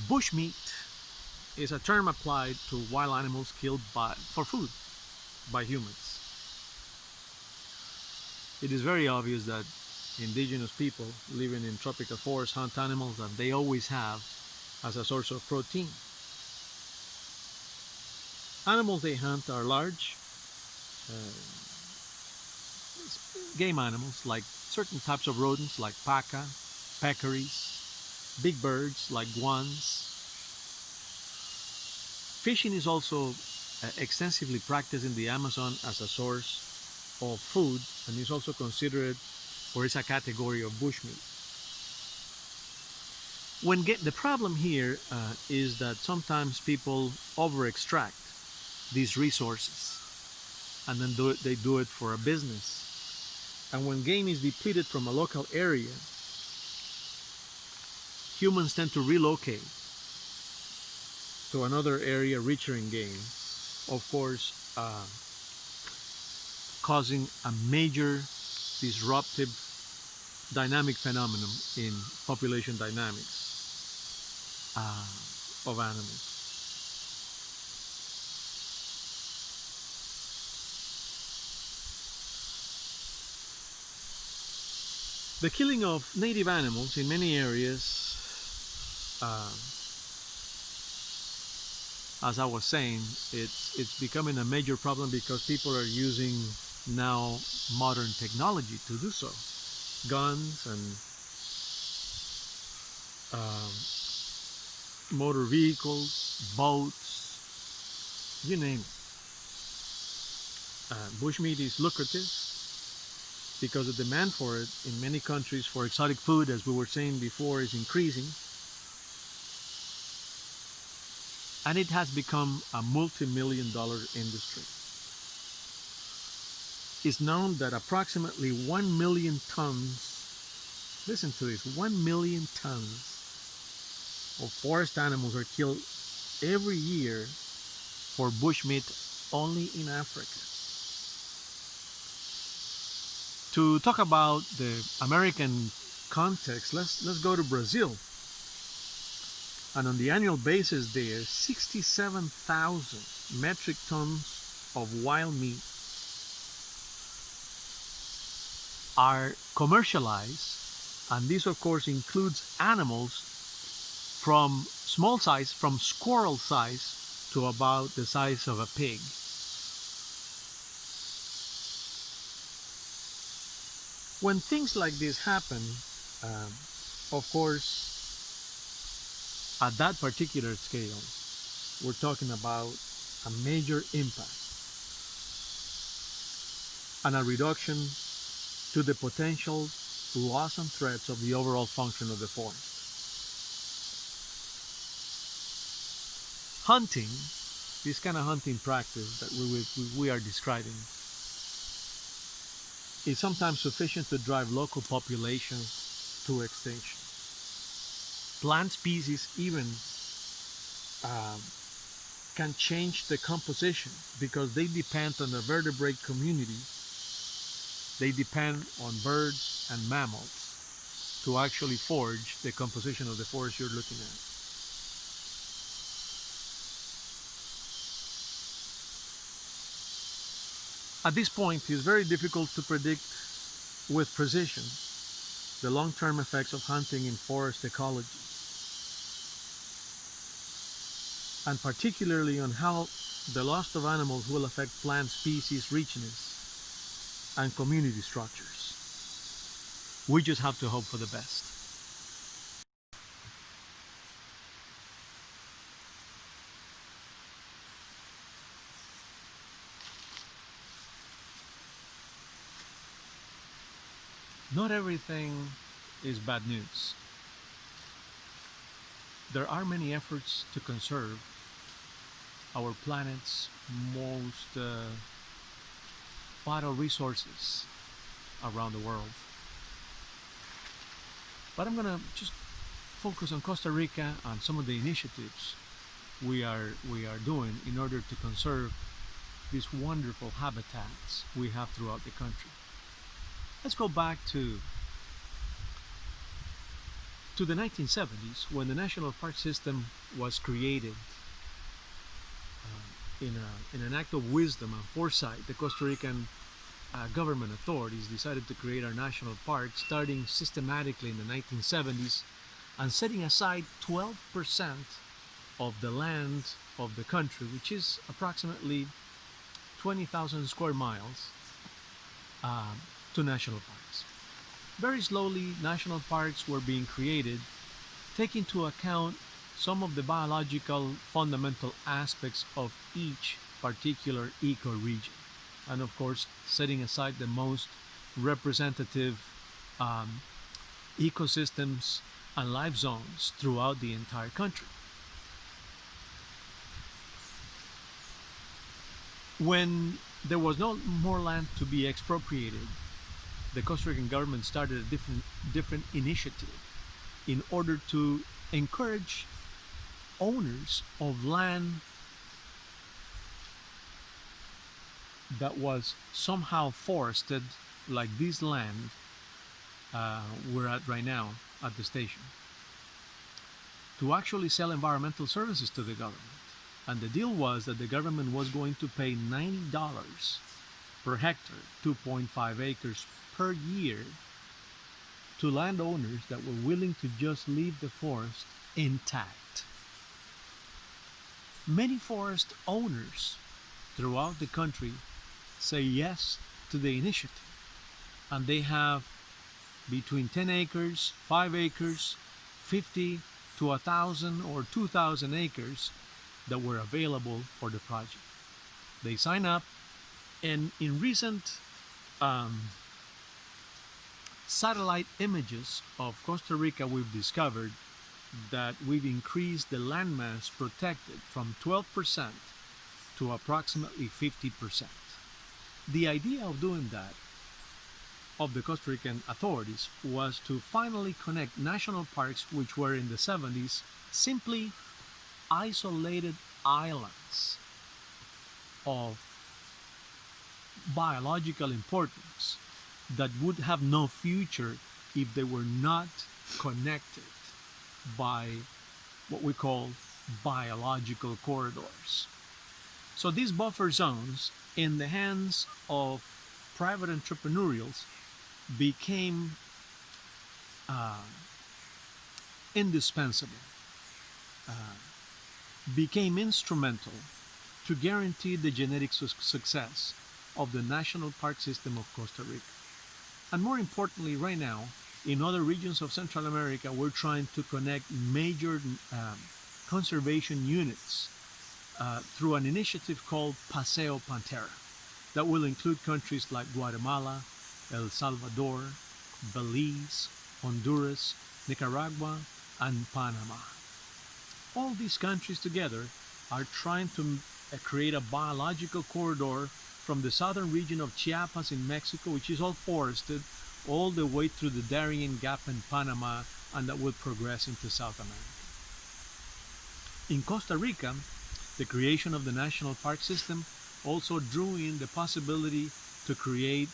Bushmeat is a term applied to wild animals killed for food by humans. It is very obvious that indigenous people living in tropical forests hunt animals that they always have as a source of protein. Animals they hunt are large uh, game animals like certain types of rodents like paca, peccaries, big birds like guans. Fishing is also extensively practiced in the Amazon as a source of food and is also considered or is a category of bushmeat. The problem here is that sometimes people over extract these resources and then they do it for a business. And when game is depleted from a local area, humans tend to relocate to another area richer in game, of course, causing a major disruptive dynamic phenomenon in population dynamics of animals. The killing of native animals in many areas, as I was saying, it's becoming a major problem because people are using now modern technology to do so. Guns and motor vehicles, boats, you name it. Bushmeat is lucrative because the demand for it in many countries for exotic food, as we were saying before, is increasing. And it has become a multi-million-dollar industry. It's known that approximately 1 million tons, listen to this, 1 million tons of forest animals are killed every year for bushmeat only in Africa. To talk about the American context, let's go to Brazil. And on the annual basis there, 67,000 metric tons of wild meat are commercialized, and this of course includes animals from small size, from squirrel size to about the size of a pig. When things like this happen, of course, at that particular scale, we're talking about a major impact and a reduction to the potential loss and threats of the overall function of the forest. Hunting, this kind of hunting practice that we are describing, is sometimes sufficient to drive local populations to extinction. Plant species even can change the composition because they depend on the vertebrate community. They depend on birds and mammals to actually forge the composition of the forest you're looking at. At this point, it's very difficult to predict with precision the long-term effects of hunting in forest ecology, and particularly on how the loss of animals will affect plant species richness and community structures. We just have to hope for the best. Not everything is bad news. There are many efforts to conserve our planet's most vital resources around the world. But I'm gonna just focus on Costa Rica and some of the initiatives we are doing in order to conserve these wonderful habitats we have throughout the country. Let's go back to to the 1970s, when the national park system was created, in an act of wisdom and foresight, the Costa Rican government authorities decided to create our national park, starting systematically in the 1970s and setting aside 12% of the land of the country, which is approximately 20,000 square miles, to national parks. Very slowly, national parks were being created, taking into account some of the biological fundamental aspects of each particular ecoregion, and of course setting aside the most representative ecosystems and life zones throughout the entire country. When there was no more land to be expropriated, the Costa Rican government started a different initiative in order to encourage owners of land that was somehow forested, like this land we're at right now at the station, to actually sell environmental services to the government. And the deal was that the government was going to pay $90 per hectare, 2.5 acres per year, to landowners that were willing to just leave the forest intact. Many forest owners throughout the country say yes to the initiative, and they have between 10 acres, 5 acres, 50 to 1,000 or 2,000 acres that were available for the project. They sign up, and in recent satellite images of Costa Rica, we've discovered that we've increased the landmass protected from 12% to approximately 50%. The idea of doing that, of the Costa Rican authorities, was to finally connect national parks, which were in the 70s simply isolated islands of biological importance that would have no future if they were not connected by what we call biological corridors. So these buffer zones, in the hands of private entrepreneurials, became indispensable, became instrumental to guarantee the genetic success of the national park system of Costa Rica. And more importantly, right now, in other regions of Central America, we're trying to connect major conservation units through an initiative called Paseo Pantera that will include countries like Guatemala, El Salvador, Belize, Honduras, Nicaragua, and Panama. All these countries together are trying to create a biological corridor from the southern region of Chiapas in Mexico, which is all forested, all the way through the Darien Gap in Panama, and that will progress into South America. In Costa Rica, the creation of the national park system also drew in the possibility to create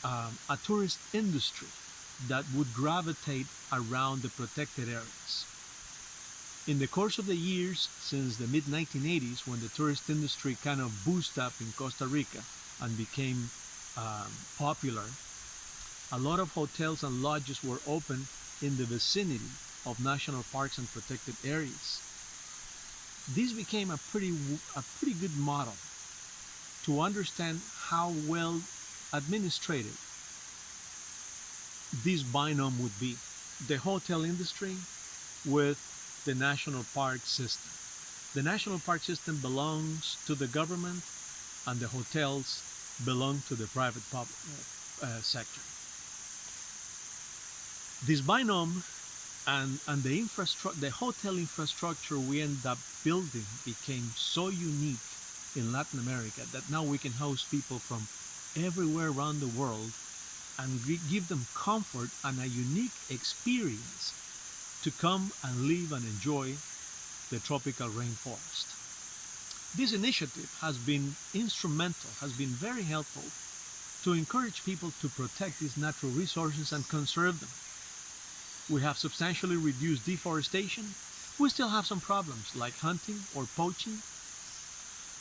a tourist industry that would gravitate around the protected areas. In the course of the years, since the mid-1980s, when the tourist industry kind of boosted up in Costa Rica and became popular, a lot of hotels and lodges were opened in the vicinity of national parks and protected areas. This became a pretty good model to understand how well administrated this binomial would be: the hotel industry with the national park system. The national park system belongs to the government, and the hotels belong to the private sector. This binomial and the hotel infrastructure we end up building became so unique in Latin America that now we can host people from everywhere around the world and give them comfort and a unique experience to come and live and enjoy the tropical rainforest. This initiative has been instrumental, has been very helpful to encourage people to protect these natural resources and conserve them. We have substantially reduced deforestation. We still have some problems like hunting or poaching.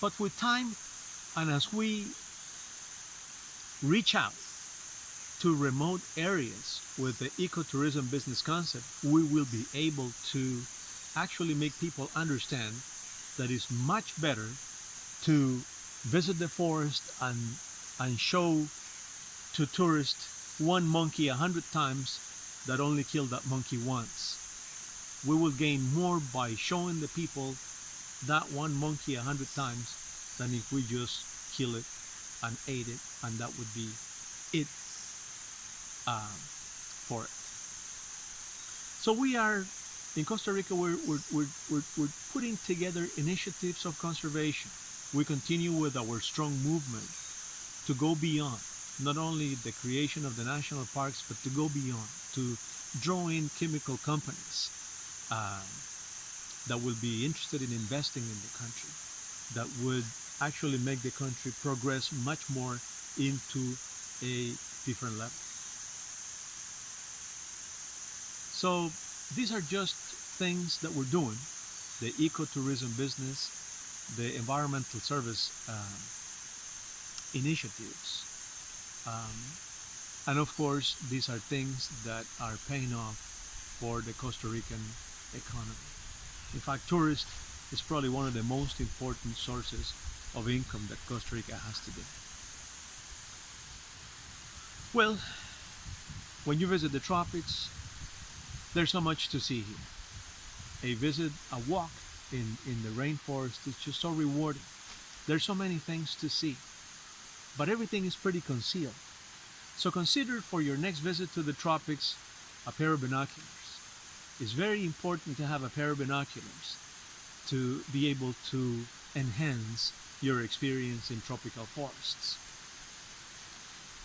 But with time, and as we reach out to remote areas with the ecotourism business concept, we will be able to actually make people understand that it's much better to visit the forest and show to tourists one monkey 100 times that only kill that monkey once. We will gain more by showing the people that one monkey 100 times than if we just kill it and ate it, and that would be it for it. So we are in Costa Rica. We're putting together initiatives of conservation. We continue with our strong movement to go beyond not only the creation of the national parks, but to go beyond, to draw in chemical companies that will be interested in investing in the country, that would actually make the country progress much more into a different level. So these are just things that we're doing: the ecotourism business, the environmental service initiatives, and of course these are things that are paying off for the Costa Rican economy. In fact, tourism is probably one of the most important sources of income that Costa Rica has today. Well, when you visit the tropics, there's so much to see here. A walk in the rainforest is just so rewarding. There's so many things to see, but everything is pretty concealed. So consider for your next visit to the tropics a pair of binoculars. It's very important to have a pair of binoculars to be able to enhance your experience in tropical forests.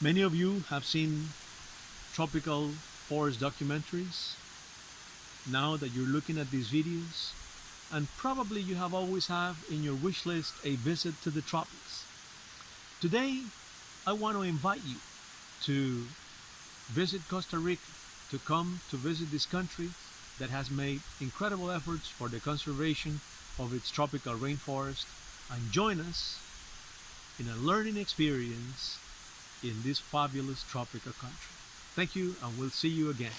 Many of you have seen tropical forest documentaries now that you're looking at these videos, and probably you have always have in your wish list a visit to the tropics. Today, I want to invite you to visit Costa Rica, to come to visit this country that has made incredible efforts for the conservation of its tropical rainforest, and join us in a learning experience in this fabulous tropical country. Thank you, and we'll see you again.